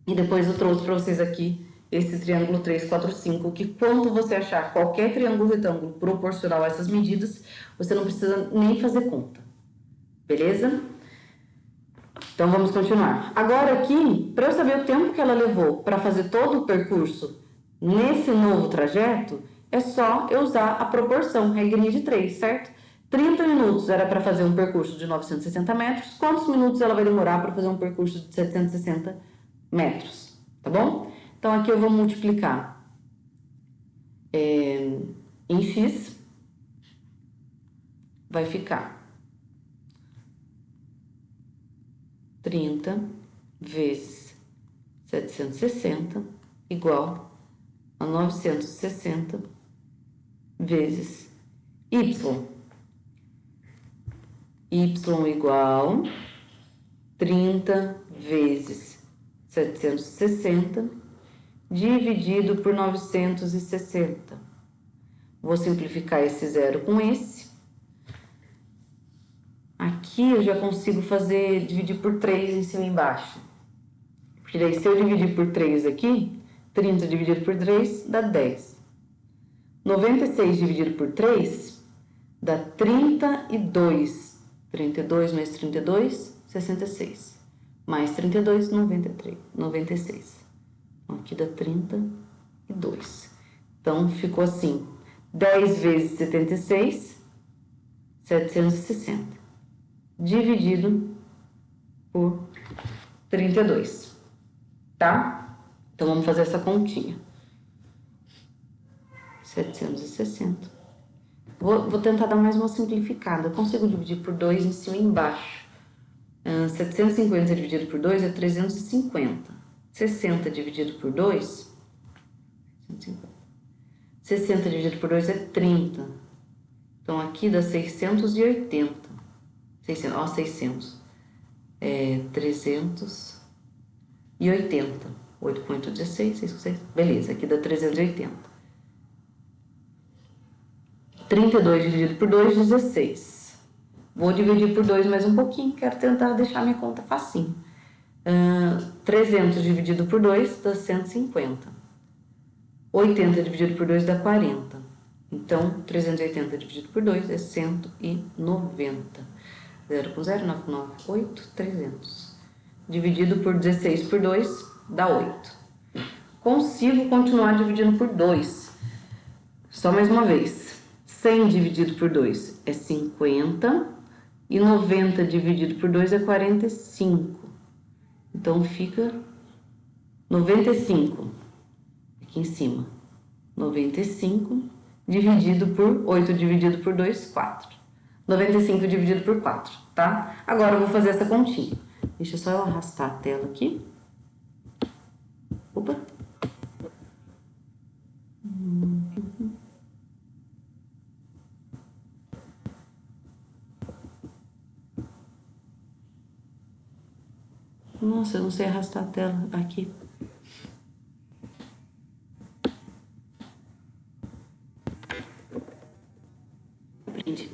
e depois eu trouxe para vocês aqui esse triângulo 3, 4, 5, que quando você achar qualquer triângulo retângulo proporcional a essas medidas, você não precisa nem fazer conta, beleza? Então, vamos continuar. Agora aqui, para eu saber o tempo que ela levou para fazer todo o percurso nesse novo trajeto, é só eu usar a proporção, regrinha de 3, certo? 30 minutos era para fazer um percurso de 960 metros. Quantos minutos ela vai demorar para fazer um percurso de 760 metros? Tá bom? Então, aqui eu vou multiplicar em x, vai ficar 30 vezes 760 igual a 960 vezes y. Y igual 30 vezes 760 dividido por 960. Vou simplificar esse zero com esse. Aqui eu já consigo dividir por 3 em cima e embaixo. Porque daí se eu dividir por 3 aqui, 30 dividido por 3 dá 10. 96 dividido por 3 dá 32. 32 mais 32, 66. Mais 32, 93, 96. Então, aqui dá 32. Então, ficou assim. 10 vezes 76, 760. Dividido por 32. Tá? Então, vamos fazer essa continha. 760. Vou tentar dar mais uma simplificada. Eu consigo dividir por 2 em cima e embaixo. 750 dividido por 2 é 350. 60 dividido por 2... 60 dividido por 2 é 30. Então, aqui dá 680. 600. 380. 8 com 8, 16. 6 com 6. Beleza, aqui dá 380. 32 dividido por 2, 16. Vou dividir por 2 mais um pouquinho, quero tentar deixar minha conta facinho. 300 dividido por 2 dá 150. 80 dividido por 2 dá 40. Então, 380 dividido por 2 é 190. 0 com 0, 9 com 9, 8, 300. Dividido por 16 por 2 dá 8. Consigo continuar dividindo por 2. Só mais uma vez. 100 dividido por 2 é 50 e 90 dividido por 2 é 45. Então, fica 95 aqui em cima. 95 dividido por 8 dividido por 2, 4. 95 dividido por 4, tá? Agora, eu vou fazer essa continha. Deixa só eu arrastar a tela aqui. Opa! Nossa, eu não sei arrastar a tela aqui. Aprendi.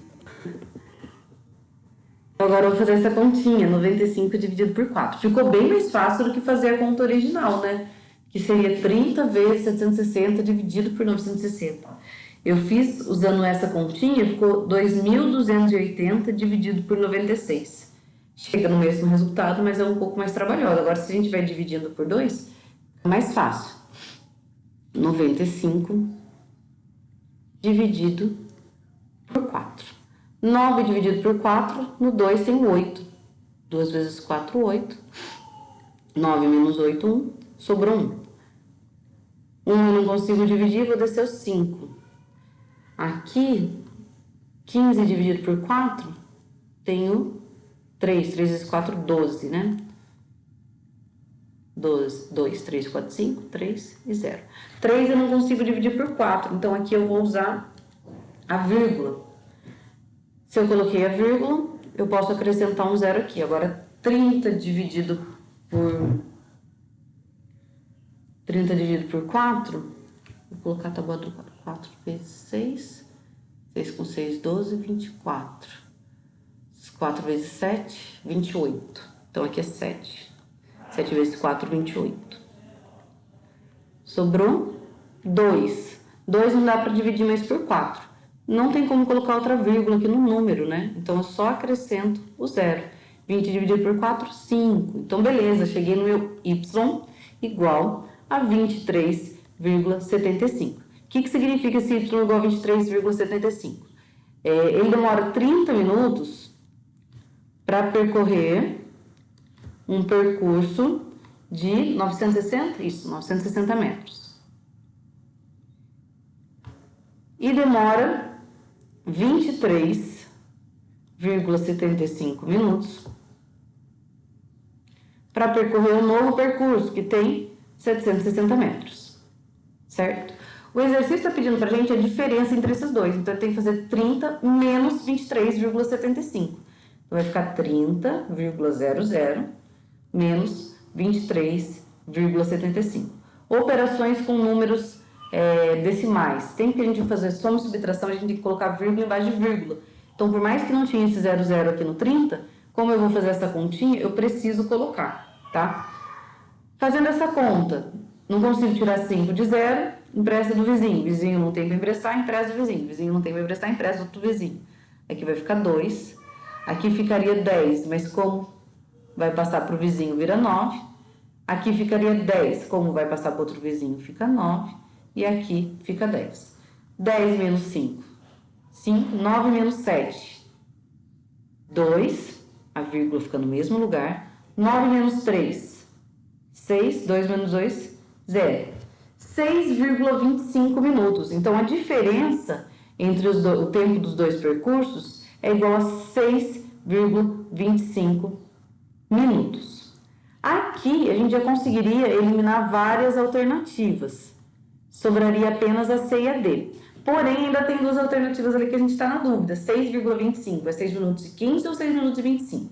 Agora eu vou fazer essa continha, 95 dividido por 4. Ficou bem mais fácil do que fazer a conta original, né? Que seria 30 vezes 760 dividido por 960. Eu fiz usando essa continha, ficou 2.280 dividido por 96. Chega no mesmo resultado, mas é um pouco mais trabalhoso. Agora, se a gente vai dividindo por 2, é mais fácil. 95 dividido por 4. 9 dividido por 4, no 2 tem 8. 2 vezes 4, 8. 9 menos 8, 1. Sobrou 1. 1 eu não consigo dividir, vou descer o 5. Aqui, 15 dividido por 4, tenho 3. 3 vezes 4, 12, né? 12, 2, 3, 4, 5, 3 e 0. 3 eu não consigo dividir por 4, então aqui eu vou usar a vírgula. Se eu coloquei a vírgula, eu posso acrescentar um 0 aqui. Agora, 30 dividido por 4, vou colocar a tábua do 4. 4 vezes 6, 6 com 6, 12, 24. 4 vezes 7, 28. Então, aqui é 7. 7 vezes 4, 28. Sobrou 2. 2 não dá para dividir mais por 4. Não tem como colocar outra vírgula aqui no número, né? Então, eu só acrescento o 0. 20 dividido por 4, 5. Então, beleza, cheguei no meu y igual a 23,75. O que significa esse y igual a 23,75? Ele demora 30 minutos para percorrer um percurso de 960? Isso, 960 metros. E demora 23,75 minutos para percorrer um novo percurso que tem 760 metros, certo? O exercício está pedindo para a gente a diferença entre esses dois, então eu tenho que fazer 30 menos 23,75. Então vai ficar 30,00 menos 23,75. Operações com números decimais. Sempre que a gente vai fazer soma e subtração, a gente tem que colocar vírgula embaixo de vírgula. Então, por mais que não tinha esse 00 aqui no 30, como eu vou fazer essa continha, eu preciso colocar, tá? Fazendo essa conta, não consigo tirar 5 de 0, empresta do vizinho. Vizinho não tem para emprestar, empresta do vizinho. Vizinho não tem para emprestar, empresta do outro vizinho. Aqui vai ficar 2. Aqui ficaria 10, mas como vai passar para o vizinho, vira 9. Aqui ficaria 10, como vai passar para outro vizinho, fica 9. E aqui fica 10. 10 menos 5. 5, 9 menos 7. 2, a vírgula fica no mesmo lugar. 9 menos 3. 6, 2 menos 2, 0. 6,25 minutos. Então, a diferença entre o tempo dos dois percursos é igual a 6,25 minutos. Aqui, a gente já conseguiria eliminar várias alternativas. Sobraria apenas a C e a D. Porém, ainda tem duas alternativas ali que a gente está na dúvida. 6,25 é 6 minutos e 15 ou 6 minutos e 25?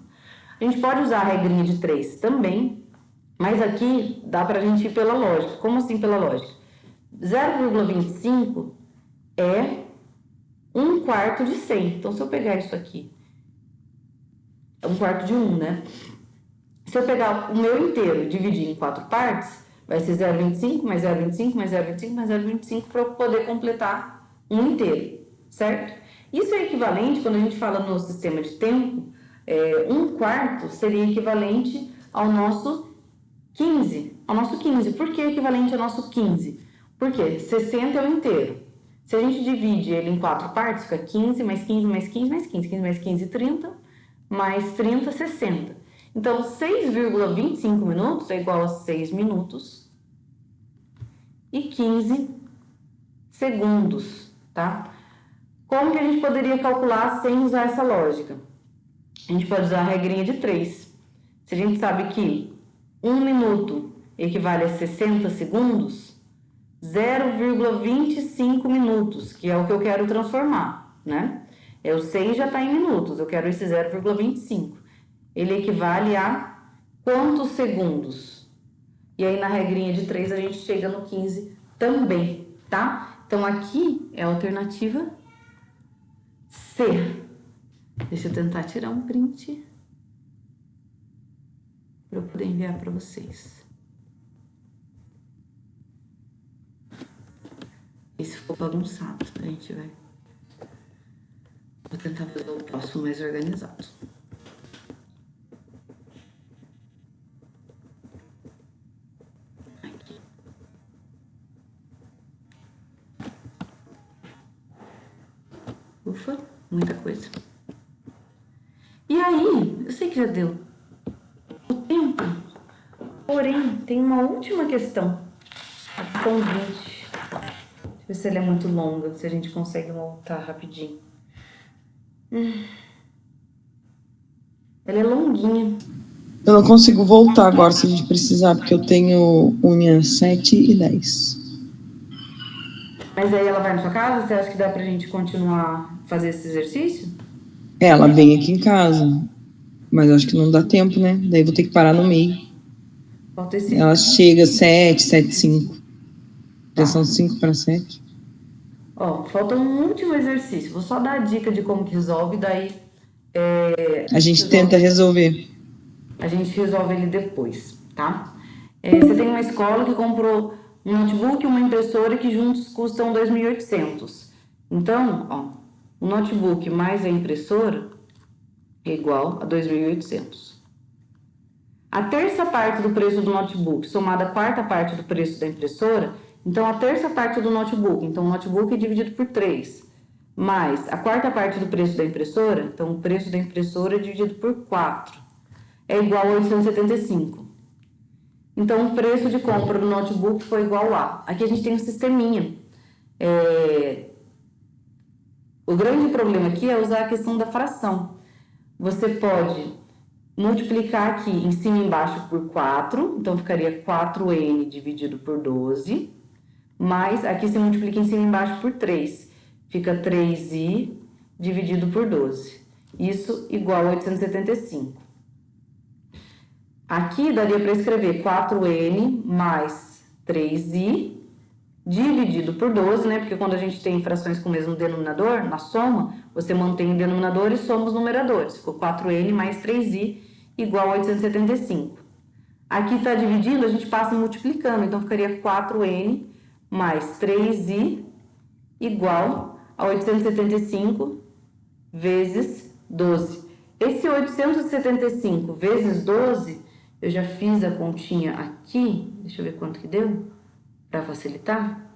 A gente pode usar a regrinha de 3 também, mas aqui dá para a gente ir pela lógica. Como assim pela lógica? 0,25 é 1/4 de 100. Então, se eu pegar isso aqui, é 1/4 de 1, né? Se eu pegar o meu inteiro e dividir em 4 partes, vai ser 0,25 mais 0,25 mais 0,25 mais 0,25 para eu poder completar um inteiro, certo? Isso é equivalente, quando a gente fala no sistema de tempo, 1/4 seria equivalente ao nosso 15. Ao nosso 15. Por que equivalente ao nosso 15? Porque 60 é o inteiro. Se a gente divide ele em 4 partes, fica 15 mais 15 mais 15 mais 15. 15 mais 15, 30. Mais 30, 60. Então, 6,25 minutos é igual a 6 minutos e 15 segundos, tá? Como que a gente poderia calcular sem usar essa lógica? A gente pode usar a regrinha de 3. Se a gente sabe que 1 minuto equivale a 60 segundos, 0,25 minutos, que é o que eu quero transformar, né? O 6 já está em minutos, eu quero esse 0,25. Ele equivale a quantos segundos? E aí, na regrinha de 3, a gente chega no 15 também, tá? Então, aqui é a alternativa C. Deixa eu tentar tirar um print para eu poder enviar para vocês. Esse ficou bagunçado, a gente vai... Vou tentar fazer o próximo mais organizado. Aqui. Ufa, muita coisa. E aí, eu sei que já deu o tempo, porém, tem uma última questão. A questão 20. Deixa eu ver se ela é muito longa, se a gente consegue voltar rapidinho. Ela é longuinha. Eu não consigo voltar agora se a gente precisar, porque eu tenho unha 7 e 10. Mas aí ela vai na sua casa? Você acha que dá pra gente continuar fazer esse exercício? Ela vem aqui em casa, mas eu acho que não dá tempo, né? Daí vou ter que parar no meio. Falta esse... Ela chega 7, 7, 5. Já são 5 para 7. Ó, falta um último exercício. Vou só dar a dica de como que resolve, daí... A gente tenta resolver. A gente resolve ele depois, tá? Você tem uma escola que comprou um notebook e uma impressora que juntos custam 2.800. Então, ó, o notebook mais a impressora é igual a 2.800. A terça parte do preço do notebook somada à quarta parte do preço da impressora, então a terça parte do notebook, então o notebook é dividido por 3, mais a quarta parte do preço da impressora, então o preço da impressora é dividido por 4, é igual a 875. Então o preço de compra do notebook foi igual a... Aqui a gente tem um sisteminha. O grande problema aqui é usar a questão da fração. Você pode multiplicar aqui em cima e embaixo por 4, então ficaria 4n dividido por 12, mais aqui você multiplica em cima e embaixo por 3, fica 3i dividido por 12, isso igual a 875. Aqui daria para escrever 4n mais 3i dividido por 12, né? Porque quando a gente tem frações com o mesmo denominador, na soma, você mantém o denominador e soma os numeradores. Ficou 4n mais 3i igual a 875. Aqui está dividindo, a gente passa multiplicando, então ficaria 4n mais 3i igual a 875 vezes 12. Esse 875 vezes 12, eu já fiz a continha aqui, deixa eu ver quanto que deu, para facilitar,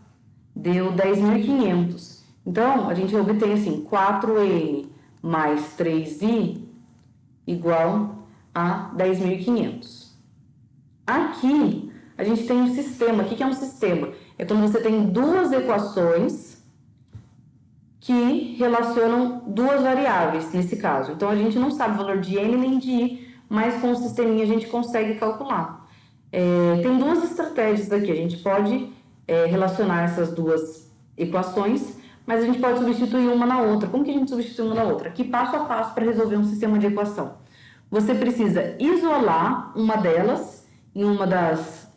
deu 10.500. Então, a gente obtém assim, 4n mais 3i igual a 10.500. Aqui, a gente tem um sistema. O que é um sistema? É quando você tem duas equações que relacionam duas variáveis, nesse caso. Então, a gente não sabe o valor de n nem de i, mas com o sisteminha a gente consegue calcular. Tem duas estratégias aqui. A gente pode relacionar essas duas equações, mas a gente pode substituir uma na outra. Como que a gente substitui uma na outra? Aqui, passo a passo, para resolver um sistema de equação. Você precisa isolar uma delas em uma das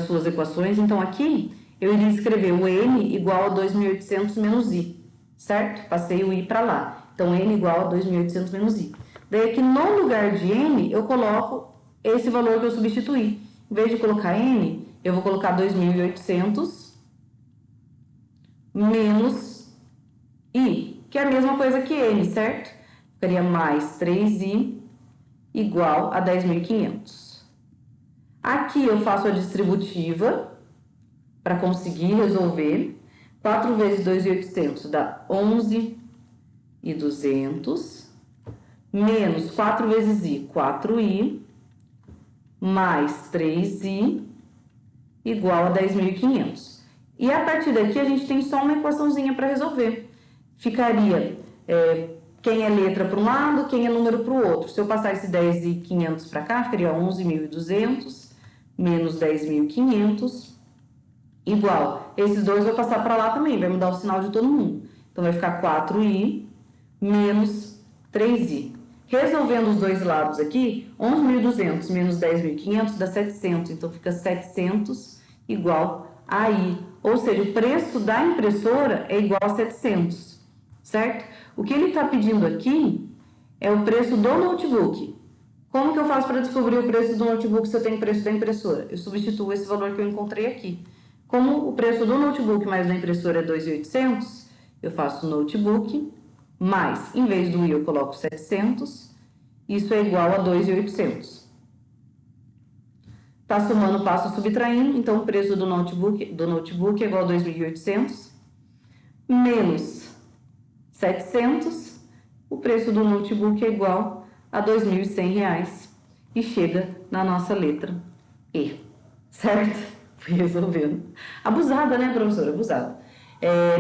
suas equações. Então, aqui, eu iria escrever o n igual a 2.800 menos i, certo? Passei o i para lá. Então, n igual a 2.800 menos i. Daí, aqui no lugar de n, eu coloco esse valor que eu substituí. Em vez de colocar n, eu vou colocar 2.800 menos i, que é a mesma coisa que n, certo? Ficaria mais 3i igual a 10.500. Aqui eu faço a distributiva para conseguir resolver. 4 vezes 2.800 dá 11.200, menos 4 vezes i, 4i, mais 3i, igual a 10.500. E a partir daqui a gente tem só uma equaçãozinha para resolver. Ficaria quem é letra para um lado, quem é número para o outro. Se eu passar esse 10.500 para cá, ficaria 11.200 menos 10.500 igual. Esses dois eu vou passar para lá também, vai mudar o sinal de todo mundo. Então, vai ficar 4i menos 3i. Resolvendo os dois lados aqui, 11.200 menos 10.500 dá 700. Então, fica 700 igual a I. Ou seja, o preço da impressora é igual a 700, certo? O que ele está pedindo aqui é o preço do notebook. Como que eu faço para descobrir o preço do notebook se eu tenho o preço da impressora? Eu substituo esse valor que eu encontrei aqui. Como o preço do notebook mais da impressora é 2.800, eu faço notebook mais, em vez do I eu coloco 700, isso é igual a 2.800. Tá somando, passo subtraindo, então o preço do notebook é igual a 2.800, menos 700, o preço do notebook é igual a R$ 2.100 e chega na nossa letra E, certo? Fui resolvendo. Abusada, né, professora? Abusada.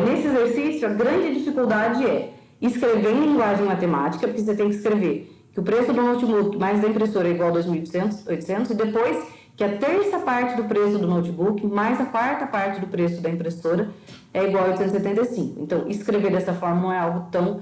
Nesse exercício, a grande dificuldade é escrever em linguagem matemática, porque você tem que escrever que o preço do notebook mais da impressora é igual a 2.800 e depois que a terça parte do preço do notebook mais a quarta parte do preço da impressora é igual a 875. Então, escrever dessa forma não é algo tão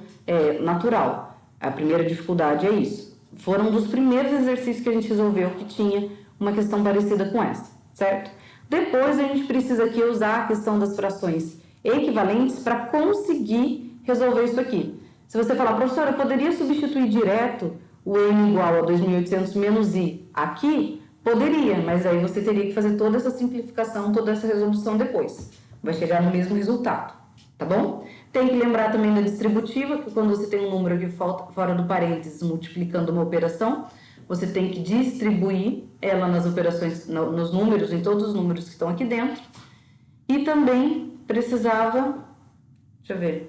natural. A primeira dificuldade é isso. Foram um dos primeiros exercícios que a gente resolveu que tinha uma questão parecida com essa, certo? Depois, a gente precisa aqui usar a questão das frações equivalentes para conseguir resolver isso aqui. Se você falar, professora, eu poderia substituir direto o N igual a 2.800 menos I aqui? Poderia, mas aí você teria que fazer toda essa simplificação, toda essa resolução depois. Vai chegar no mesmo resultado, tá bom? Tem que lembrar também da distributiva, que quando você tem um número aqui fora do parênteses multiplicando uma operação, você tem que distribuir ela nas operações, nos números, em todos os números que estão aqui dentro. E também precisava,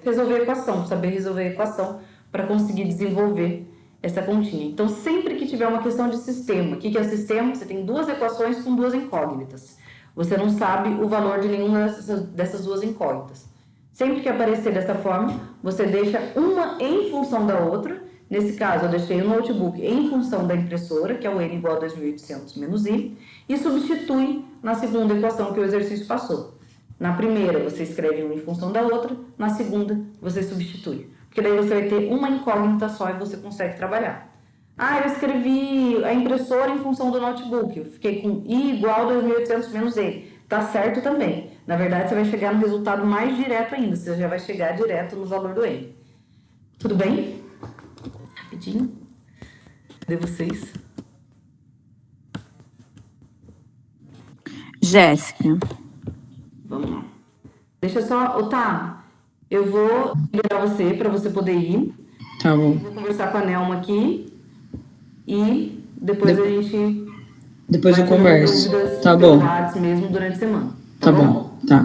resolver a equação, saber resolver a equação para conseguir desenvolver essa continha. Então, sempre que tiver uma questão de sistema, o que é sistema? Você tem duas equações com duas incógnitas. Você não sabe o valor de nenhuma dessas duas incógnitas. Sempre que aparecer dessa forma, você deixa uma em função da outra. Nesse caso, eu deixei o notebook em função da impressora, que é o N igual a 2.800 menos I, e substitui na segunda equação que o exercício passou. Na primeira, você escreve uma em função da outra, na segunda, você substitui. Porque daí você vai ter uma incógnita só e você consegue trabalhar. Eu escrevi a impressora em função do notebook, eu fiquei com I igual a 2.800 menos E. Tá certo também. Na verdade, você vai chegar no resultado mais direto ainda, você já vai chegar direto no valor do N. Tudo bem? Rapidinho. Cadê vocês? Jéssica. Vamos lá. Deixa só... Otávio, eu vou liberar você para você poder ir. Tá bom. Vou conversar com a Nelma aqui. E depois a gente... Depois eu converso. Dúvidas Tá bom. pelo WhatsApp mesmo durante a semana. Tá bom. Tá.